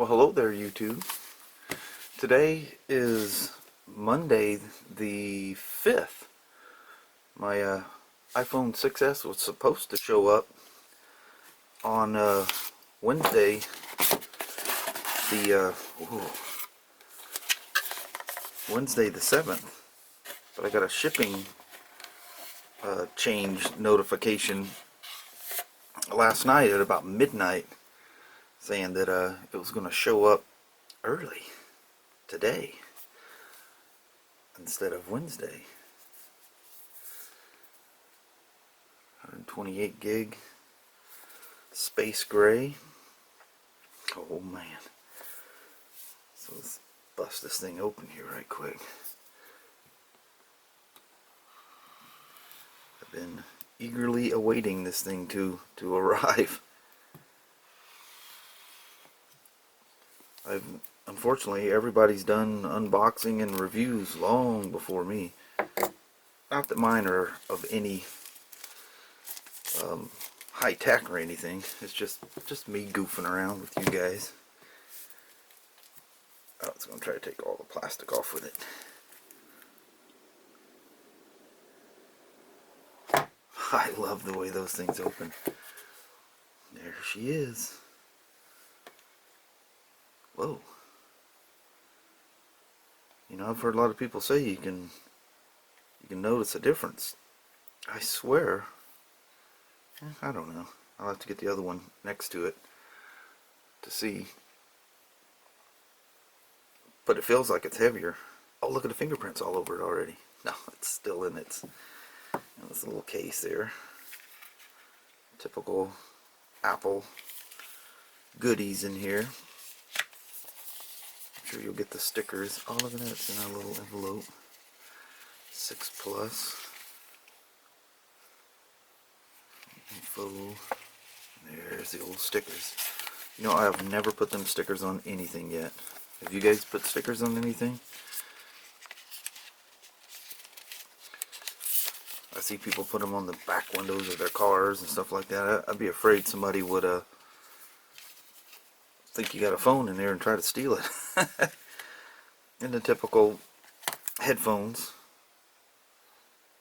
Well, hello there, YouTube. Today is Monday the 5th. My iPhone 6S was supposed to show up on Wednesday, the Wednesday the 7th, but I got a shipping change notification last night at about midnight saying that it was going to show up early today instead of Wednesday. 128 gig space gray. Oh man. So let's bust this thing open here right quick. I've been eagerly awaiting this thing to arrive. Unfortunately, everybody's done unboxing and reviews long before me. Not that mine are of any high tech or anything. It's just me goofing around with you guys. Oh, it's going to try to take all the plastic off with it. I love the way those things open. There she is. Whoa. You know, I've heard a lot of people say you can notice a difference. I swear. I don't know. I'll have to get the other one next to it to see. But it feels like it's heavier. Oh, look at the fingerprints all over it already. No, it's still in this little case there. Typical Apple goodies in here. I'm sure you'll get the stickers. Oh, look at that. It's in our little envelope. 6 Plus. Info. There's the old stickers. You know, I have never put them stickers on anything yet. Have you guys put stickers on anything? I see people put them on the back windows of their cars and stuff like that. I'd be afraid somebody would think you got a phone in there and try to steal it. And the typical headphones.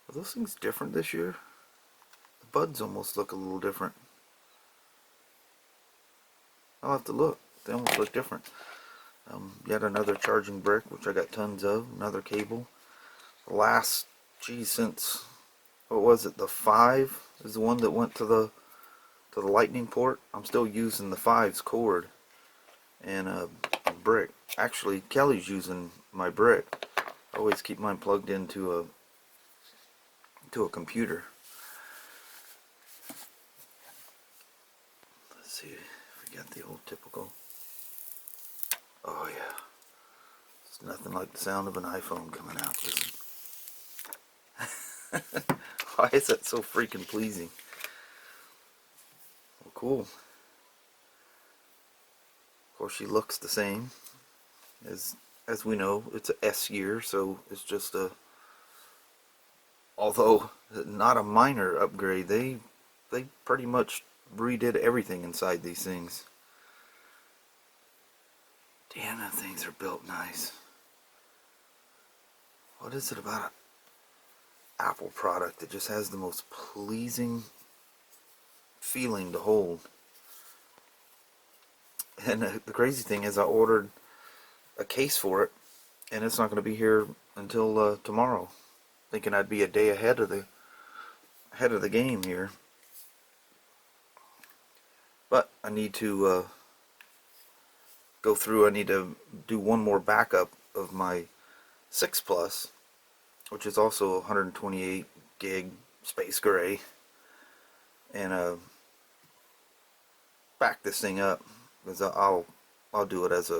Are those things different this year? The buds almost look a little different. I'll have to look. They almost look different. Yet another charging brick, which I got tons of. Another cable. The last, since, what was it? The 5 is the one that went to the lightning port. I'm still using the 5's cord and a brick. Actually, Kelly's using my brick. I always keep mine plugged into a computer. Let's see if we got the old typical. Oh yeah, it's nothing like the sound of an iPhone coming out. Listen. Why is that so freaking pleasing? Well, cool. Of course, she looks the same as we know. It's a S year, so it's just a. Although not a minor upgrade, they pretty much redid everything inside these things. Damn, them things are built nice. What is it about an Apple product that just has the most pleasing feeling to hold? And the crazy thing is I ordered a case for it, and it's not going to be here until tomorrow. Thinking I'd be a day ahead of the game here. But I need to go through. I need to do one more backup of my 6 Plus, which is also 128 gig space gray, and back this thing up because I'll do it as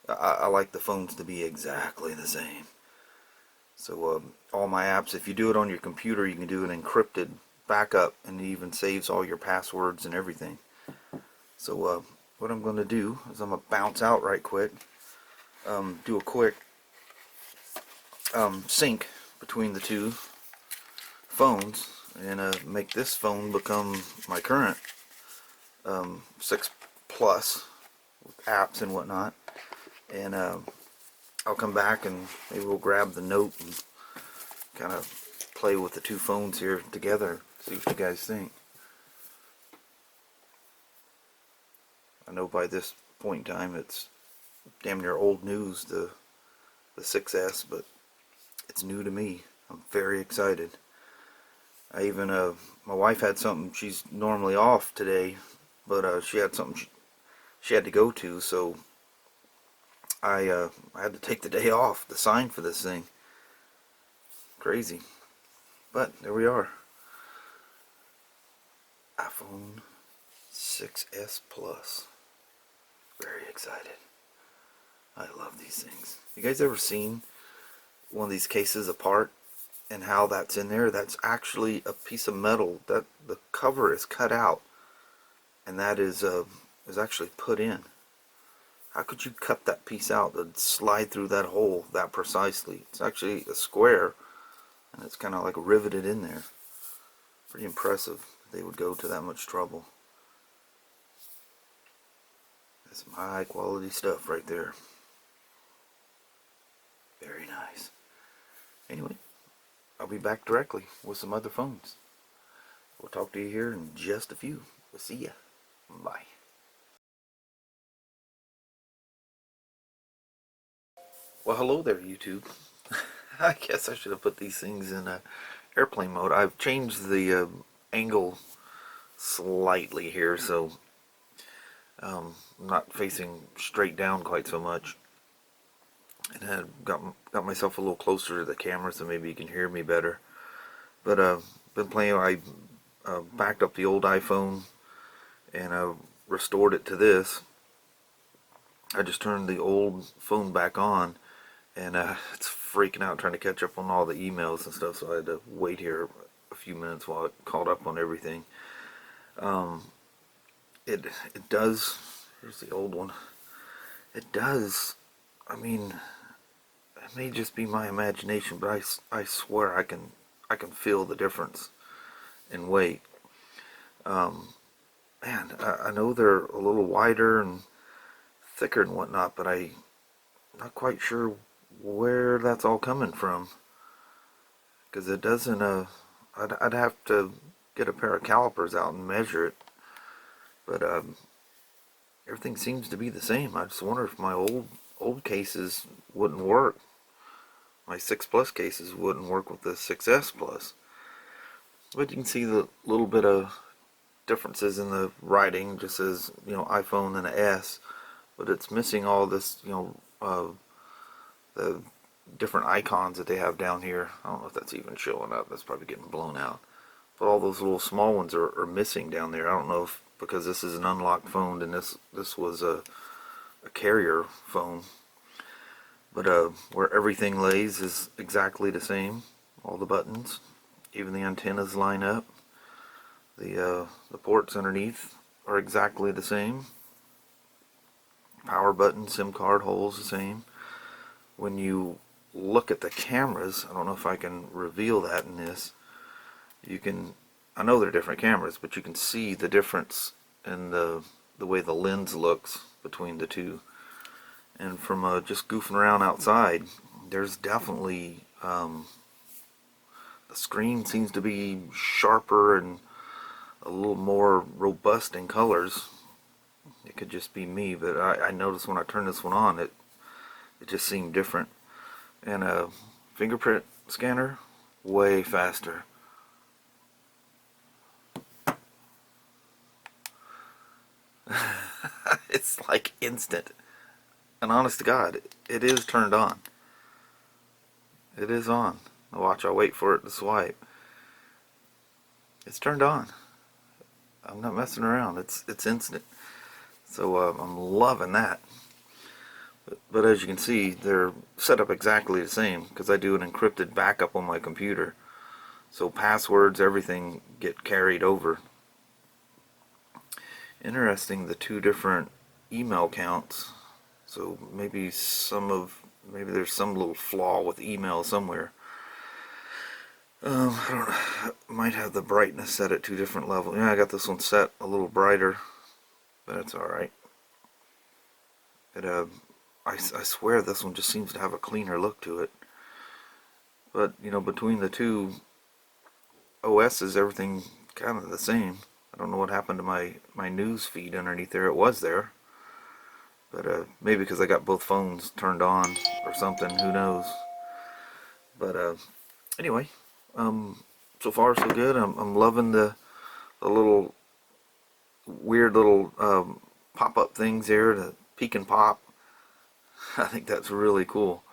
I like the phones to be exactly the same. So all my apps, if you do it on your computer, you can do an encrypted backup, and it even saves all your passwords and everything. So what I'm going to do is I'm going to bounce out right quick, do a quick sync between the two phones, and make this phone become my current 6 Plus, with apps and whatnot. And I'll come back and maybe we'll grab the Note and kind of play with the two phones here together. See what you guys think. I know by this point in time it's damn near old news, the 6S, but it's new to me. I'm very excited. I even, my wife had something, she's normally off today, but she had something she had to go to, so I had to take the day off to sign for this thing. Crazy. But there we are. iPhone 6S Plus. Very excited. I love these things. You guys ever seen one of these cases apart and how that's in there? That's actually a piece of metal that the cover is cut out, and that is actually put in. How could you cut that piece out to slide through that hole that precisely? It's actually a square, and it's kind of like riveted in there. Pretty impressive. They would go to that much trouble. That's some high quality stuff right there. Very nice. Anyway, I'll be back directly with some other phones. We'll talk to you here in just a few. We'll see ya. Bye. Well, hello there, YouTube. I guess I should have put these things in airplane mode. I've changed the angle slightly here, so I'm not facing straight down quite so much. And I got myself a little closer to the camera, so maybe you can hear me better. But been playing. I backed up the old iPhone and restored it to this. I just turned the old phone back on, and it's freaking out trying to catch up on all the emails and stuff, so I had to wait here a few minutes while it caught up on everything. It does. Here's the old one. It does. I mean, it may just be my imagination, but I swear I can feel the difference in weight. Man, I know they're a little wider and thicker and whatnot, but I'm not quite sure where that's all coming from, because it doesn't. I'd have to get a pair of calipers out and measure it, but everything seems to be the same. I just wonder if my old cases wouldn't work. My 6 Plus cases wouldn't work with the 6S Plus. But you can see the little bit of differences in the writing. Just says, iPhone and an S, but it's missing all this, the different icons that they have down here. I don't know if that's even showing up. That's probably getting blown out. But all those little small ones are missing down there. I don't know if because this is an unlocked phone and this was a carrier phone. But where everything lays is exactly the same. All the buttons, even the antennas line up. The ports underneath are exactly the same. Power button, SIM card holes the same. When you look at the cameras, I don't know if I can reveal that in this. You can, I know they're different cameras, but you can see the difference in the way the lens looks between the two. And from just goofing around outside, there's definitely the screen seems to be sharper and a little more robust in colors. It could just be me, but I noticed when I turned this one on, it just seemed different. And a fingerprint scanner, way faster. It's like instant. And honest to God, it is turned on. It is on. Watch, I'll wait for it to swipe. It's turned on. I'm not messing around. It's instant. So I'm loving that. But as you can see, they're set up exactly the same because I do an encrypted backup on my computer. So passwords, everything get carried over. Interesting, the two different email counts. So maybe there's some little flaw with email somewhere. I don't know. I might have the brightness set at 2 different levels. Yeah, I got this one set a little brighter, but it's alright. It I swear this one just seems to have a cleaner look to it. But between the two OSs, everything kind of the same. I don't know what happened to my news feed underneath there. It was there, but maybe because I got both phones turned on or something. Who knows? But anyway, so far so good. I'm loving the little weird little pop-up things there, the peek and pop. I think that's really cool.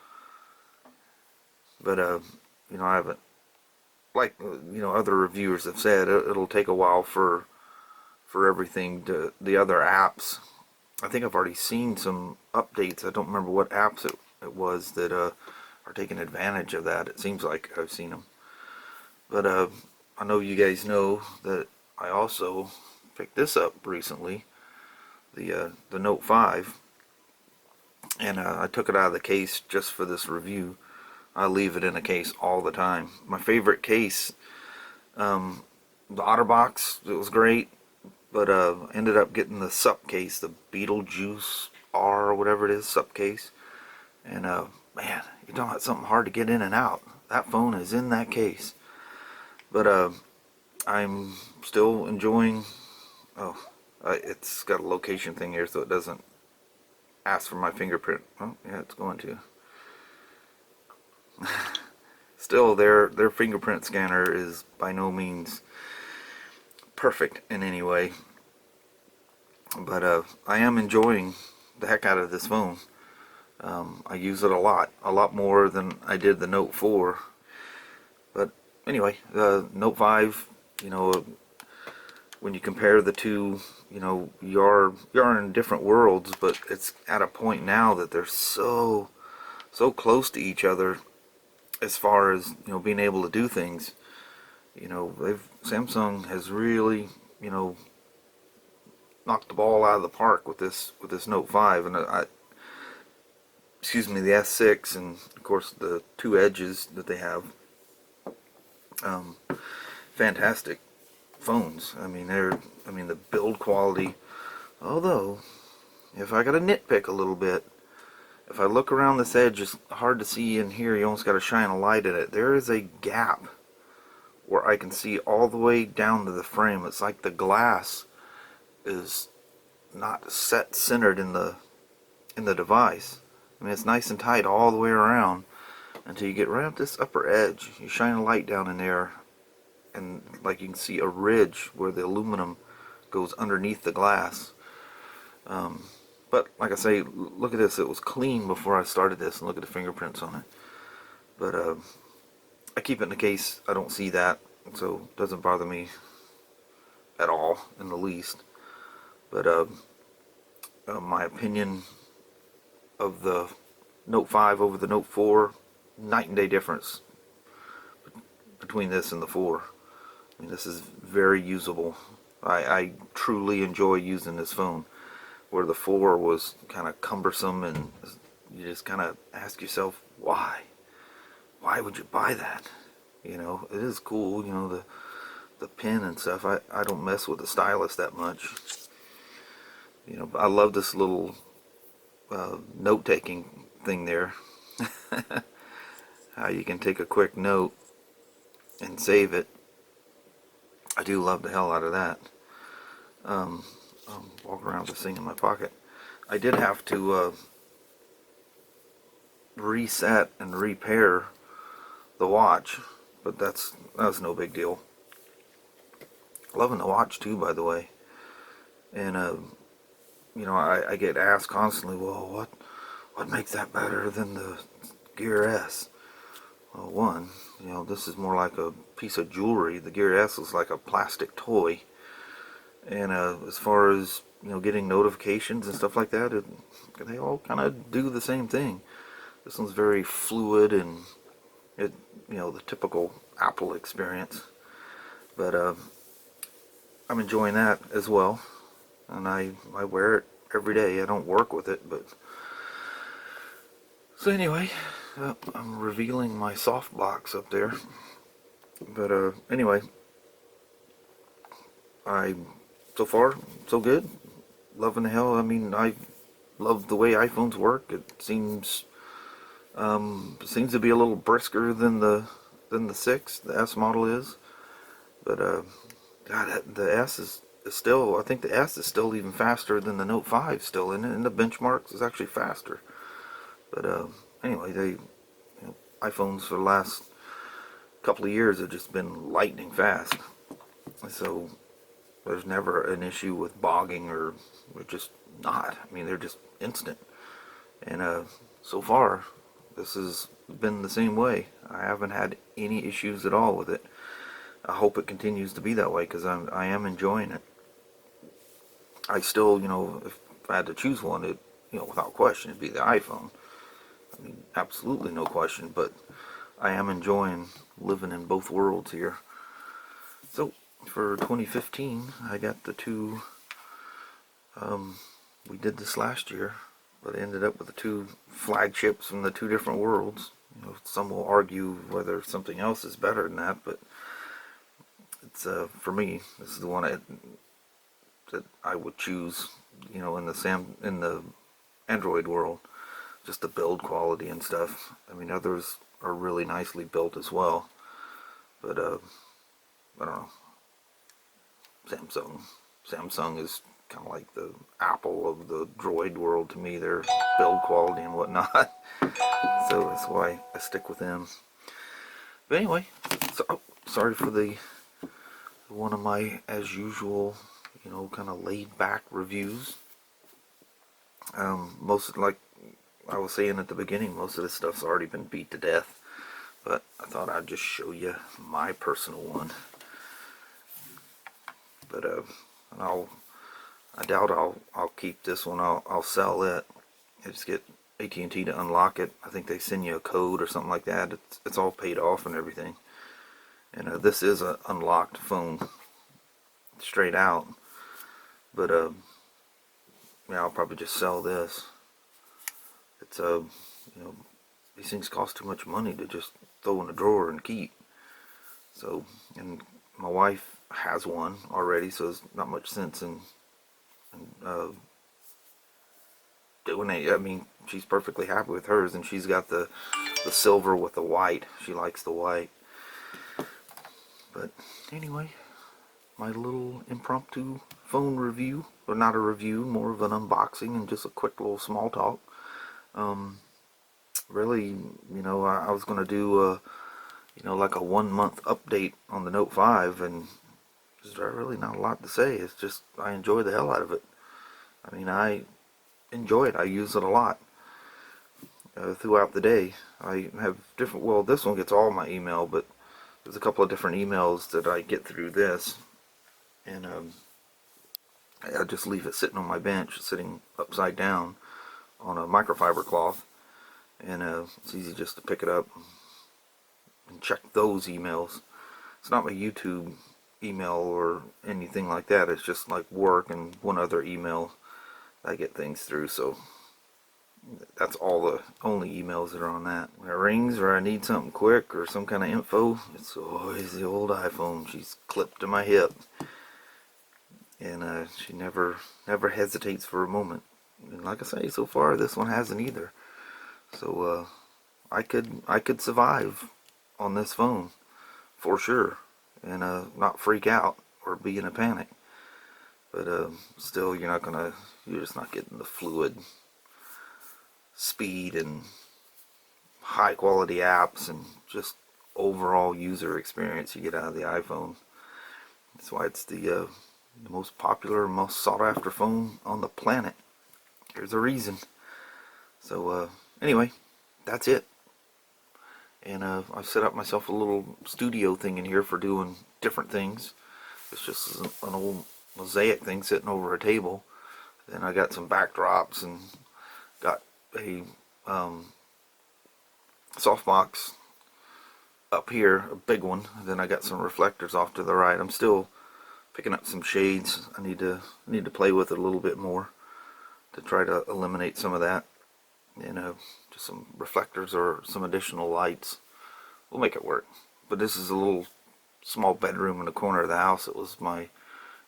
But I haven't, like other reviewers have said, it'll take a while for everything to the other apps. I think I've already seen some updates. I don't remember what apps it was that are taking advantage of that. It seems like I've seen them. But I know you guys know that I also picked this up recently, the Note 5, and I took it out of the case just for this review. I leave it in a case all the time. My favorite case, the OtterBox, it was great, but ended up getting the SUP case, the Beetlejuice R or whatever it is, SUP case. And man, you're talking about something hard to get in and out. That phone is in that case. But I'm still enjoying. Oh, it's got a location thing here, so it doesn't ask for my fingerprint. Oh, yeah, it's going to. Still, their fingerprint scanner is by no means perfect in any way, but I am enjoying the heck out of this phone. I use it a lot more than I did the Note 4. But anyway, the Note 5, when you compare the two, you are in different worlds, but it's at a point now that they're so close to each other as far as being able to do things. Samsung has really knocked the ball out of the park with this Note 5, and excuse me, the S6, and of course the two edges that they have. Um, Fantastic phones. I mean, the build quality. Although, if I got to nitpick a little bit, if I look around this edge, it's hard to see in here. You almost got to shine a light in it. There is a gap where I can see all the way down to the frame. It's like the glass is not centered in the device. I mean, it's nice and tight all the way around until you get right up this upper edge. You shine a light down in there, and like you can see a ridge where the aluminum goes underneath the glass. But like I say, look at this. It was clean before I started this, and look at the fingerprints on it. But I keep it in the case. I don't see that, so it doesn't bother me at all in the least. But my opinion of the Note 5 over the Note 4, night and day difference between this and the 4. I mean, this is very usable. I truly enjoy using this phone, where the 4 was kind of cumbersome, and you just kind of ask yourself, why? Why would you buy that? It is cool, the pen and stuff. I don't mess with the stylus that much. But I love this little note-taking thing there. How you can take a quick note and save it. I do love the hell out of that. Walk around with this thing in my pocket. I did have to reset and repair the watch, but that's no big deal. Loving the watch too, by the way. And I get asked constantly, well, what makes that better than the Gear S? Well, one, this is more like a piece of jewelry. The Gear S is like a plastic toy. And as far as getting notifications and stuff like that, they all kind of do the same thing. This one's very fluid, and the typical Apple experience. But I'm enjoying that as well, and I wear it every day. I don't work with it, but so anyway, I'm revealing my softbox up there. But anyway, so far so good. Loving the hell. I mean, love the way iPhones work. It seems to be a little brisker than the 6, the S model is. But God, the S is still, I think the S is still even faster than the Note 5 still, and the benchmarks is actually faster. But anyway, iPhones for the last couple of years have just been lightning fast. So there's never an issue with bogging or just not. I mean, they're just instant. And so far, this has been the same way. I haven't had any issues at all with it. I hope it continues to be that way because I am enjoying it. I still, if I had to choose one, without question, it'd be the iPhone. I mean, absolutely no question. But I am enjoying living in both worlds here. So for 2015, I got the two. We did this last year, but I ended up with the two flagships from the two different worlds. Some will argue whether something else is better than that, but it's for me, this is the one that I would choose. In the Android world, just the build quality and stuff. I mean, others are really nicely built as well, but I don't know. Samsung is kind of like the Apple of the Droid world to me. Their build quality and whatnot. So that's why I stick with them. But anyway, sorry for the one of my, as usual, kind of laid back reviews. Most, like I was saying at the beginning, most of this stuff's already been beat to death. But I thought I'd just show you my personal one. But I doubt I'll keep this one. I'll sell it. I just get AT&T to unlock it. I think they send you a code or something like that. It's all paid off and everything. And this is an unlocked phone, straight out. But yeah, I'll probably just sell this. It's these things cost too much money to just throw in a drawer and keep. So, and my wife has one already, so there's not much sense in doing it. I mean, she's perfectly happy with hers, and she's got the silver with the white. She likes the white. But anyway, my little impromptu phone review, or not a review, more of an unboxing and just a quick little small talk. Really, I was gonna do like a 1 month update on the Note 5, and there's really not a lot to say. It's just I enjoy the hell out of it. I mean, I enjoy it. I use it a lot throughout the day. I have different. Well, this one gets all my email, but there's a couple of different emails that I get through this, and I just leave it sitting on my bench, sitting upside down on a microfiber cloth, and it's easy just to pick it up and check those emails. It's not my YouTube email or anything like that. It's just like work and one other email I get things through. So that's all the only emails that are on that. When it rings or I need something quick or some kind of info, it's always the old iPhone. She's clipped to my hip, and she never hesitates for a moment. And like I say, so far this one hasn't either. So I could survive on this phone for sure, and not freak out or be in a panic. But still, you're just not getting the fluid speed and high quality apps and just overall user experience you get out of the iPhone. That's why it's the most popular, most sought after phone on the planet. There's a reason. So anyway, that's it. And I've set up myself a little studio thing in here for doing different things. It's just an old mosaic thing sitting over a table. Then I got some backdrops and got a softbox up here, a big one. Then I got some reflectors off to the right. I'm still picking up some shades. I need to play with it a little bit more to try to eliminate some of that. Just some reflectors or some additional lights. We'll make it work. But this is a little small bedroom in the corner of the house. It was my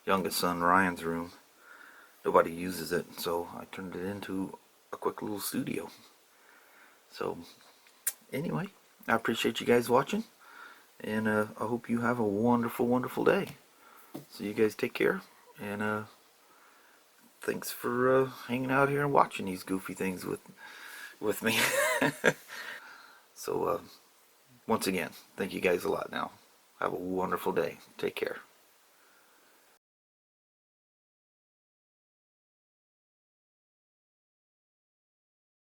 youngest son Ryan's room. Nobody uses it, so I turned it into a quick little studio. So anyway, I appreciate you guys watching, and I hope you have a wonderful, wonderful day. So you guys take care, and thanks for hanging out here and watching these goofy things with me. So once again, thank you guys a lot now. Have a wonderful day. Take care.